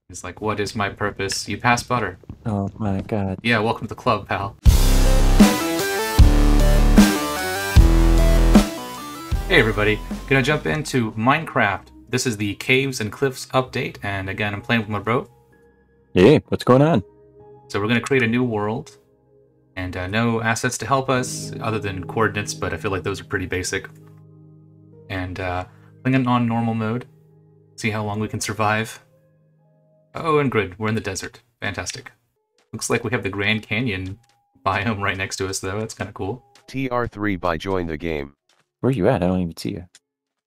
He's like, what is my purpose? You pass butter. Oh my god. Yeah, welcome to the club, pal. Hey everybody, gonna jump into Minecraft. This is the Caves and Cliffs update, and again, I'm playing with my bro. Hey, what's going on? So we're gonna create a new world, and no assets to help us other than coordinates, but I feel like those are pretty basic. And playing it on normal mode, see how long we can survive. Oh, and good, we're in the desert. Fantastic. Looks like we have the Grand Canyon biome right next to us, though. That's kind of cool. Tr3by join the game. Where are you at? I don't even see you.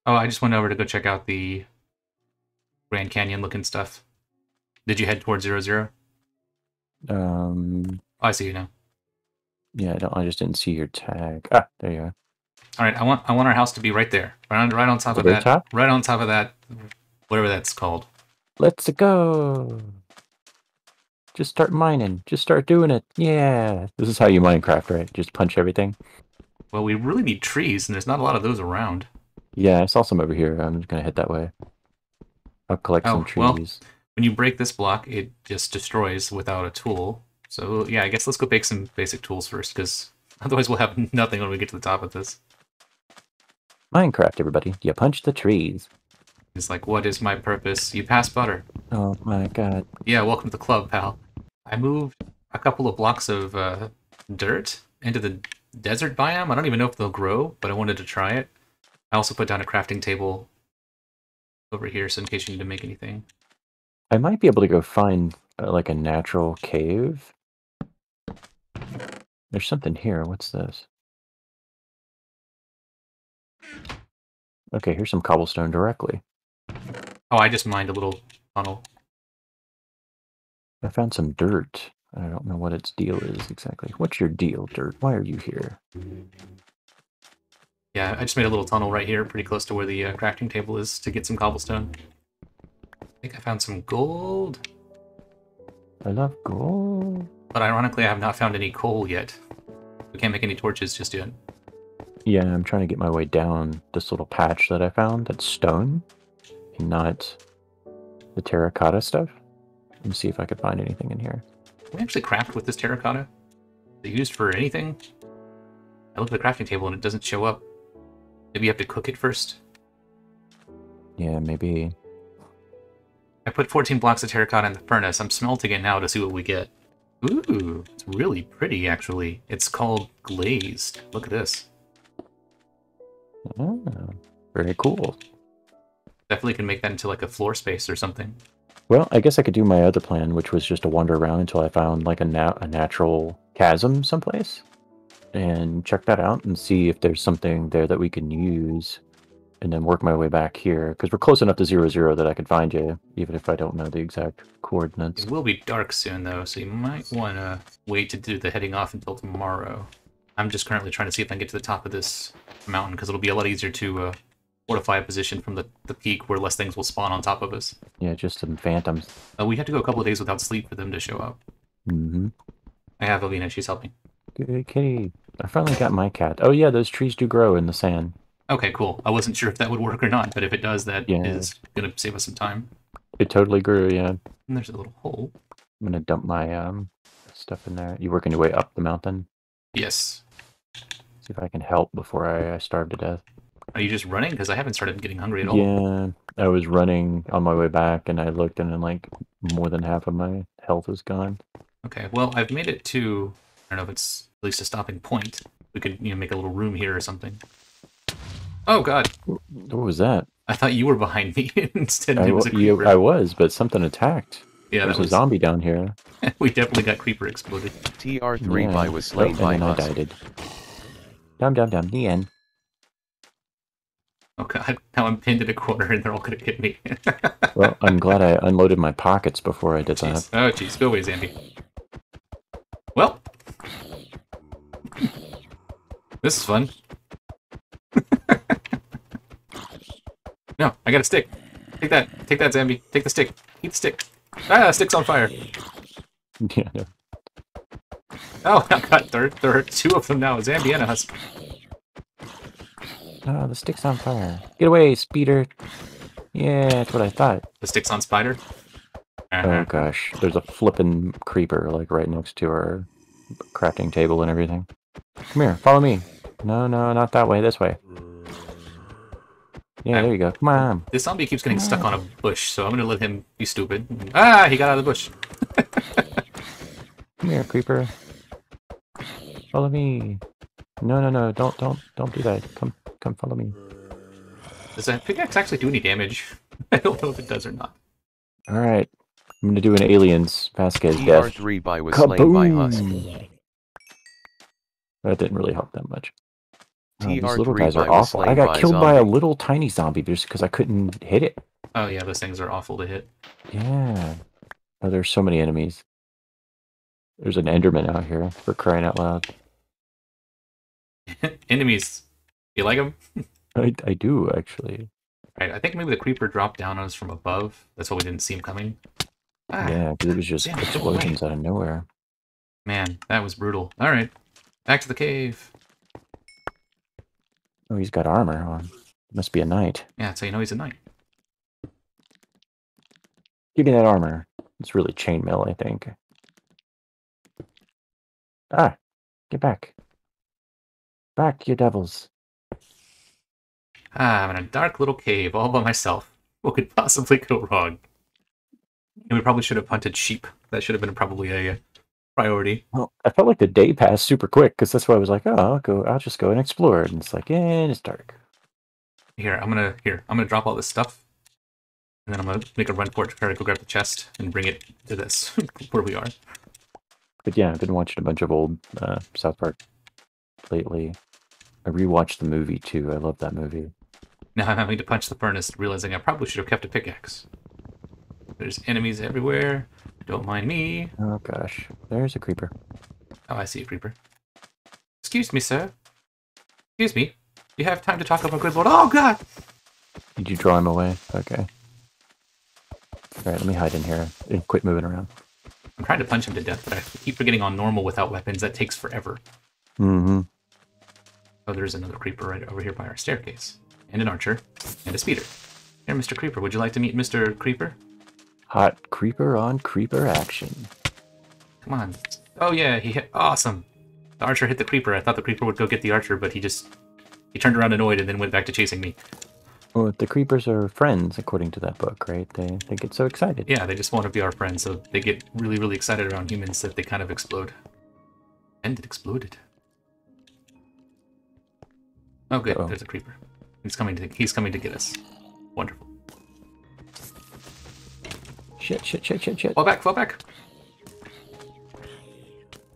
Oh, I just went over to go check out the Grand Canyon looking stuff. Did you head towards 0, 0? Oh, I see you now. Yeah, I just didn't see your tag. Ah, there you are. All right, I want our house to be right there, right on top of that, top? right on top of that, whatever that's called. Let's go. Just start mining. Just start doing it. Yeah. This is how you Minecraft, right? Just punch everything. Well, we really need trees, and there's not a lot of those around. Yeah, I saw some over here. I'm just gonna head that way. I'll collect some trees. Well, when you break this block, it just destroys without a tool. So yeah, I guess let's go make some basic tools first, because otherwise we'll have nothing when we get to the top of this. Minecraft, everybody. You punch the trees. It's like, what is my purpose? You pass butter. Oh my god. Yeah, welcome to the club, pal. I moved a couple of blocks of dirt into the desert biome. I don't even know if they'll grow, but I wanted to try it. I also put down a crafting table over here, so in case you need to make anything. I might be able to go find like a natural cave. There's something here. What's this? Okay, here's some cobblestone directly. Oh, I just mined a little tunnel. I found some dirt. I don't know what its deal is exactly. What's your deal, dirt? Why are you here? Yeah, I just made a little tunnel right here, pretty close to where the crafting table is, to get some cobblestone. I think I found some gold. I love gold. But ironically, I have not found any coal yet. We can't make any torches just yet. Yeah, I'm trying to get my way down this little patch that I found that's stone, and not the terracotta stuff. Let me see if I could find anything in here. Can we actually craft with this terracotta? Is it used for anything? I look at the crafting table and it doesn't show up. Maybe you have to cook it first? Yeah, maybe. I put 14 blocks of terracotta in the furnace. I'm smelting it now to see what we get. Ooh, it's really pretty, actually. It's called glazed. Look at this. Oh, very cool. Definitely can make that into like a floor space or something. Well, I guess I could do my other plan, which was just to wander around until I found like a natural chasm someplace, and check that out and see if there's something there that we can use, and then work my way back here, because we're close enough to 0, 0 that I could find you, even if I don't know the exact coordinates. It will be dark soon, though, so you might want to wait to do the heading off until tomorrow. I'm just currently trying to see if I can get to the top of this mountain, because it'll be a lot easier to fortify a position from the peak where less things will spawn on top of us. Yeah, just some phantoms. We have to go a couple of days without sleep for them to show up. Mm-hmm. I have Alina, she's helping. Good kitty. I finally got my cat. Oh yeah, those trees do grow in the sand. Okay, cool. I wasn't sure if that would work or not, but if it does, that Yeah. is going to save us some time. It totally grew, yeah. And there's a little hole. I'm gonna dump my stuff in there. You working your way up the mountain? Yes. See if I can help before I starve to death. Are you just running? Because I haven't started getting hungry at all. Yeah, I was running on my way back, and I looked, and then like more than half of my health is gone. Okay, well, I've made it to, I don't know if it's at least a stopping point. We could, make a little room here or something. Oh, God. What was that? I thought you were behind me instead. It was a creeper. I was, but something attacked. Yeah, There's a zombie down here. We definitely got creeper exploded. Tr3by was slain by and then us. I died. Dum. The end. Oh, God. Now I'm pinned in a corner and they're all going to hit me. Well, I'm glad I unloaded my pockets before I did that. Oh, jeez. Go away, Zambi. Well. This is fun. No, I got a stick. Take that, Zambi. Take the stick. Eat the stick. Ah, stick's on fire. Yeah. No. Oh, God, there are two of them now. Zambi and a husk. Oh, the stick's on fire. Get away, speeder. Yeah, that's what I thought. The stick's on spider. Oh gosh, there's a flippin' creeper like right next to our crafting table and everything. Come here, follow me. No, no, not that way. This way. Yeah, there you go. Come on. This zombie keeps getting stuck on a bush, so I'm gonna let him be stupid. Ah, he got out of the bush. Come here, creeper. Follow me. No, no, no! Don't do that. Come, follow me. Does that pickaxe actually do any damage? I don't know if it does or not. All right, I'm gonna do an aliens Vasquez death. Tr3by was slain by Husk. That didn't really help that much. Oh, these little Tr3by guys are was awful. I slain got by killed by a zombie. little tiny zombie just because I couldn't hit it. Oh yeah, those things are awful to hit. Yeah. Oh, there's so many enemies. There's an Enderman out here, for crying out loud. Enemies. You like them? I do, actually. Right, I think maybe the creeper dropped down on us from above. That's why we didn't see him coming. Ah, Yeah, because it was just damn it, go explosions out of nowhere. man, that was brutal. Alright, back to the cave. Oh, he's got armor on. Must be a knight. Yeah, so you know he's a knight. Give me that armor. It's really chainmail, I think. Ah! Get back. Back, you devils. Ah, I'm in a dark little cave all by myself. What could possibly go wrong? And we probably should have hunted sheep. That should have been probably a priority. Well, I felt like the day passed super quick, because that's why I was like, oh, I'll just go and explore. And it's like, it's dark. Here, I'm gonna drop all this stuff. And then I'm gonna make a run for it to try to go grab the chest and bring it to this, where we are. But yeah, I've been watching a bunch of old South Park lately. I rewatched the movie, too. I love that movie. Now I'm having to punch the furnace, realizing I probably should have kept a pickaxe. There's enemies everywhere. Don't mind me. Oh, gosh. There's a creeper. Oh, I see a creeper. Excuse me, sir. Excuse me. Do you have time to talk about good lord? Oh, God! Did you draw him away? Okay. Alright, let me hide in here and quit moving around. I'm trying to punch him to death, but I keep forgetting on normal without weapons. That takes forever. Mm-hmm. Oh, there's another creeper right over here by our staircase. And an archer. And a speeder. Here, Mr. Creeper. Would you like to meet Mr. Creeper? Hot creeper on creeper action. Come on. Oh, yeah, he hit. Awesome. The archer hit the creeper. I thought the creeper would go get the archer, but he turned around annoyed and then went back to chasing me. Well, the creepers are friends, according to that book, right? They get so excited. Yeah, they just want to be our friends, so they get really, really excited around humans that they kind of explode. And it exploded. Oh, good. Uh-oh. There's a creeper. He's coming to get us. Wonderful. Shit. Fall back, fall back.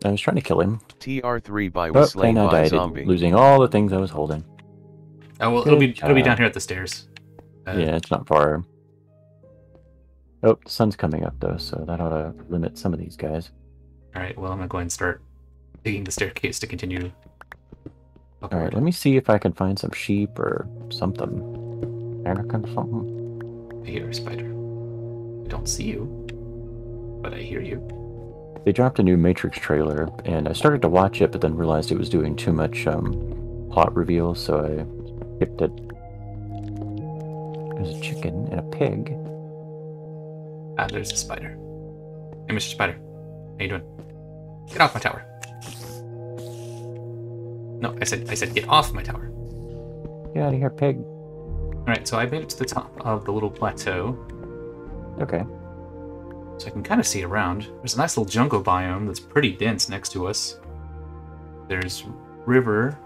I was trying to kill him. Tr3by was slain and I by a died, zombie. losing all the things I was holding. Oh, well, it'll be Good down job. here at the stairs. Yeah, it's not far. Oh, the sun's coming up, though, so that ought to limit some of these guys. Alright, well, I'm going to go ahead and start digging the staircase to continue. Alright, let me see if I can find some sheep or something. Something. I hear a spider. I don't see you, but I hear you. They dropped a new Matrix trailer, and I started to watch it, but then realized it was doing too much plot reveal, so I skipped it. There's a chicken and a pig. Ah, there's a spider. Hey, Mr. Spider. How you doing? Get off my tower. No, I said get off my tower. Get out of here, pig. Alright, so I made it to the top of the little plateau, Okay. so I can kind of see around. There's a nice little jungle biome that's pretty dense next to us. There's river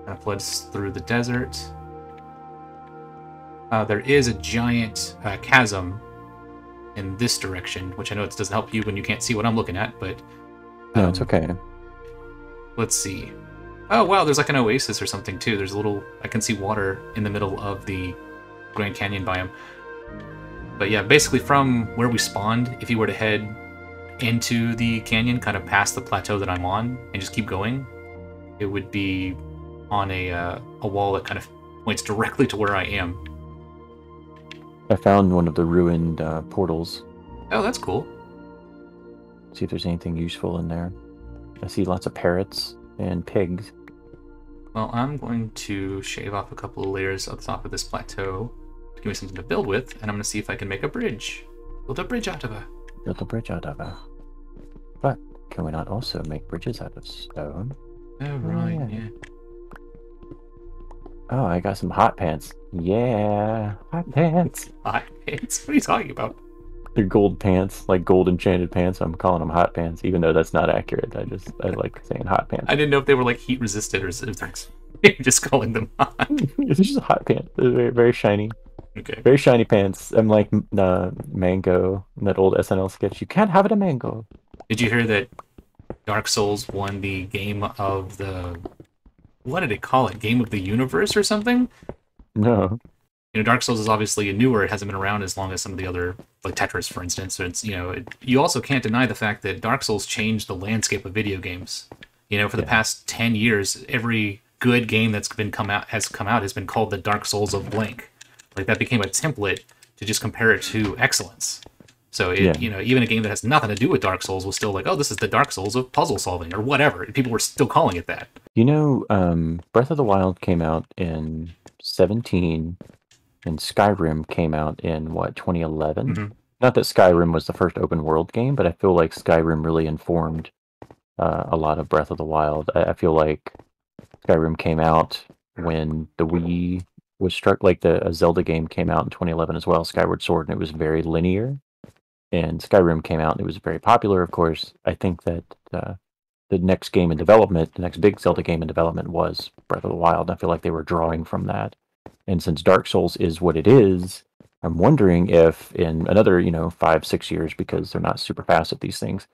that floods through the desert. There is a giant chasm in this direction, which I know it doesn't help you when you can't see what I'm looking at, but... No, it's okay. Let's see. Oh, wow, there's like an oasis or something, too. There's a little... I can see water in the middle of the Grand Canyon biome. But yeah, basically from where we spawned, if you were to head into the canyon, kind of past the plateau that I'm on, and just keep going, it would be on a wall that kind of points directly to where I am. I found one of the ruined portals. Oh, that's cool. See if there's anything useful in there. I see lots of parrots and pigs. Well, I'm going to shave off a couple of layers at the top of this plateau to give me something to build with, and I'm going to see if I can make a bridge. Build a bridge out of a build a bridge out of it. But can we not also make bridges out of stone? Oh, right, yeah. Oh, I got some hot pants. Yeah, hot pants. Hot pants? What are you talking about? They're gold pants, like gold enchanted pants. I'm calling them hot pants, even though that's not accurate. I like saying hot pants. I didn't know if they were like heat resistant or if they're just calling them hot. It's just a hot pants. They're very, very shiny. Okay. Very shiny pants. I'm like Mango in that old SNL sketch. You can't have it a mango. Did you hear that Dark Souls won the game of the... What did it call it? Game of the Universe or something? No. You know, Dark Souls is obviously newer. It hasn't been around as long as some of the other, like Tetris, for instance. So it's, you also can't deny the fact that Dark Souls changed the landscape of video games. You know, for the past 10 years, every good game that's has come out has been called the Dark Souls of blank. Like, that became a template to just compare it to excellence. So, even a game that has nothing to do with Dark Souls was still like, oh, this is the Dark Souls of puzzle solving, or whatever. People were still calling it that. You know, Breath of the Wild came out in 17, and Skyrim came out in, 2011? Mm-hmm. Not that Skyrim was the first open world game, but I feel like Skyrim really informed a lot of Breath of the Wild. I feel like Skyrim came out when the Wii was struck, like a Zelda game came out in 2011 as well, Skyward Sword, and it was very linear. And Skyrim came out and it was very popular, of course. I think that the next game in development, the next big Zelda game in development was Breath of the Wild. I feel like they were drawing from that. And since Dark Souls is what it is, I'm wondering if in another, 5-6 years, because they're not super fast at these things,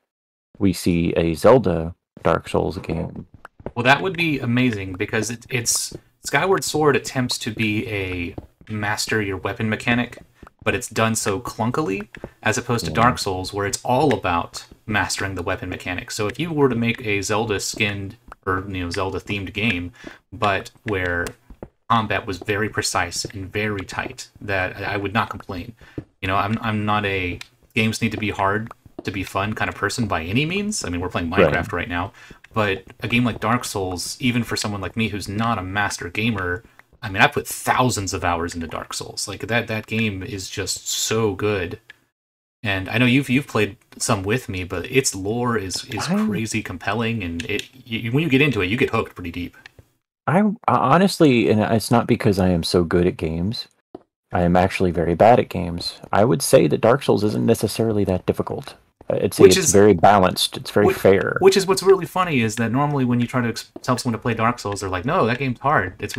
we see a Zelda Dark Souls game. Well, that would be amazing, because it's Skyward Sword attempts to be a master your weapon mechanic, but it's done so clunkily, as opposed to Dark Souls, where it's all about mastering the weapon mechanic. So if you were to make a Zelda-skinned, or Zelda-themed game, but where combat was very precise and very tight, that I would not complain. I'm not a games need to be hard to be fun kind of person by any means. I mean, we're playing Minecraft right now, but a game like Dark Souls, even for someone like me who's not a master gamer, I mean, I put thousands of hours into Dark Souls. Like, that game is just so good. And I know you've played some with me, but its lore is crazy compelling, and when you get into it, you get hooked pretty deep. I honestly, and it's not because I am so good at games. I am actually very bad at games. I would say that Dark Souls isn't necessarily that difficult. It's very balanced. It's very fair. Which is what's really funny, is that normally when you try to tell someone to play Dark Souls, they're like, "No, that game's hard. It's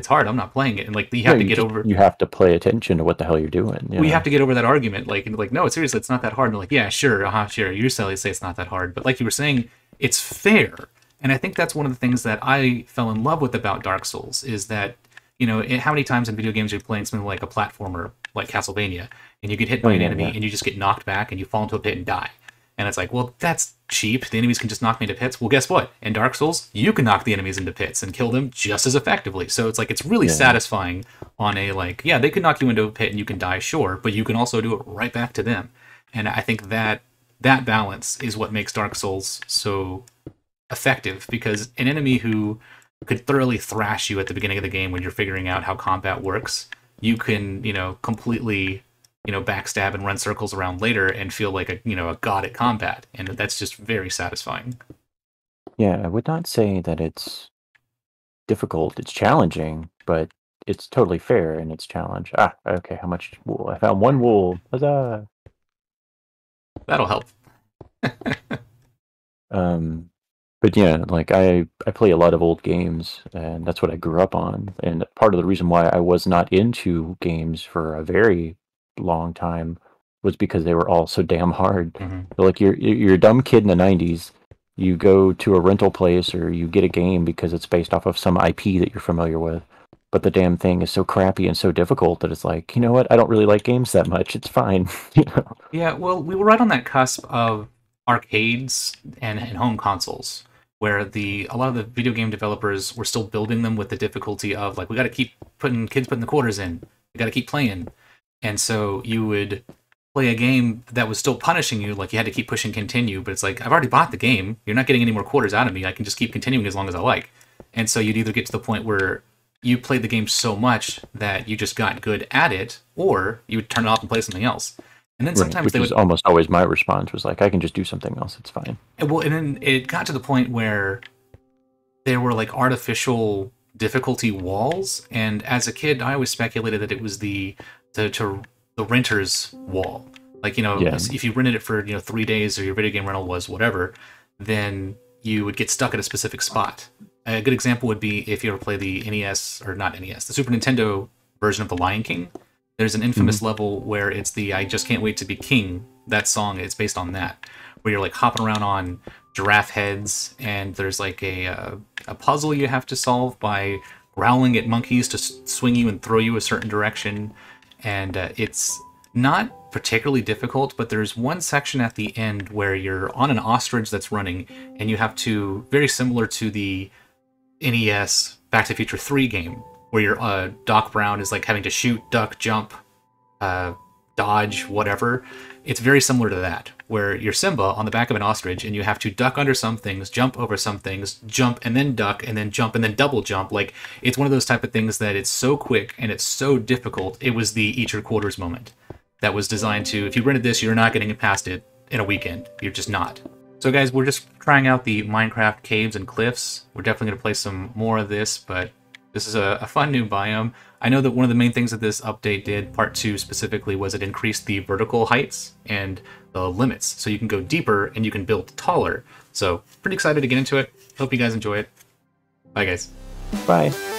hard. I'm not playing it." And like, you have to get over. You have to pay attention to what the hell you're doing. You have to get over that argument. Like, no, seriously, it's not that hard. And they're like, "Yeah, sure, sure." You say it's not that hard, but like you were saying, it's fair. And I think that's one of the things that I fell in love with about Dark Souls, is that, how many times in video games you're playing something like a platformer, like Castlevania, and you get hit by an enemy and you just get knocked back and you fall into a pit and die. And it's like, well, that's cheap. The enemies can just knock me into pits. Well, guess what? In Dark Souls, you can knock the enemies into pits and kill them just as effectively. So it's like, it's really satisfying on a, like, they could knock you into a pit and you can die, sure, but you can also do it right back to them. And I think that balance is what makes Dark Souls so effective, because an enemy who could thoroughly thrash you at the beginning of the game when you're figuring out how combat works, you can, completely, backstab and run circles around later and feel like a god at combat. And that's just very satisfying. Yeah, I would not say that it's difficult. It's challenging, but it's totally fair in its challenge. Okay, how much wool? I found one wool. Huzzah! That'll help. But yeah, like I play a lot of old games, and that's what I grew up on. And part of the reason why I was not into games for a very long time was because they were all so damn hard. Mm-hmm. Like you're a dumb kid in the 90s. You go to a rental place or you get a game because it's based off of some IP that you're familiar with. But the damn thing is so crappy and so difficult that it's like, you know what? I don't really like games that much. It's fine. Yeah, well, we were right on that cusp of arcades and home consoles, where a lot of the video game developers were still building them with the difficulty of, like, we got to keep putting the quarters in. We got to keep playing. And so you would play a game that was still punishing you, like you had to keep pushing continue, but it's like, I've already bought the game. You're not getting any more quarters out of me. I can just keep continuing as long as I like. And so you'd either get to the point where you played the game so much that you just got good at it, or you would turn it off and play something else. And then Right, sometimes which they was would, almost always my response was like, I can just do something else. It's fine. well, and then it got to the point where there were like artificial difficulty walls, and as a kid, I always speculated that it was the renter's wall. Like, Yeah. if you rented it for 3 days, or your video game rental was whatever, then you would get stuck at a specific spot. A good example would be if you ever play the NES, or not NES, the Super Nintendo version of The Lion King. There's an infamous level where it's the "I Just Can't Wait to Be King." That song, it's based on that, where you're like hopping around on giraffe heads, and there's like a puzzle you have to solve by growling at monkeys to swing you and throw you a certain direction. And it's not particularly difficult, but there's one section at the end where you're on an ostrich that's running, and you have to, very similar to the NES Back to the Future 3 game, where your Doc Brown is like having to shoot, duck, jump, dodge, whatever. It's very similar to that, where you're Simba on the back of an ostrich, and you have to duck under some things, jump over some things, jump and then duck and then jump and then double jump. Like, it's one of those type of things that it's so quick and it's so difficult. It was the eat your quarters moment that was designed to, if you rented this, you're not getting past it in a weekend. You're just not. So guys, we're just trying out the Minecraft caves and cliffs. We're definitely going to play some more of this, but this is a fun new biome. I know that one of the main things that this update did, part 2 specifically, was it increased the vertical heights and the limits. So you can go deeper and you can build taller. So pretty excited to get into it. Hope you guys enjoy it. Bye guys. Bye.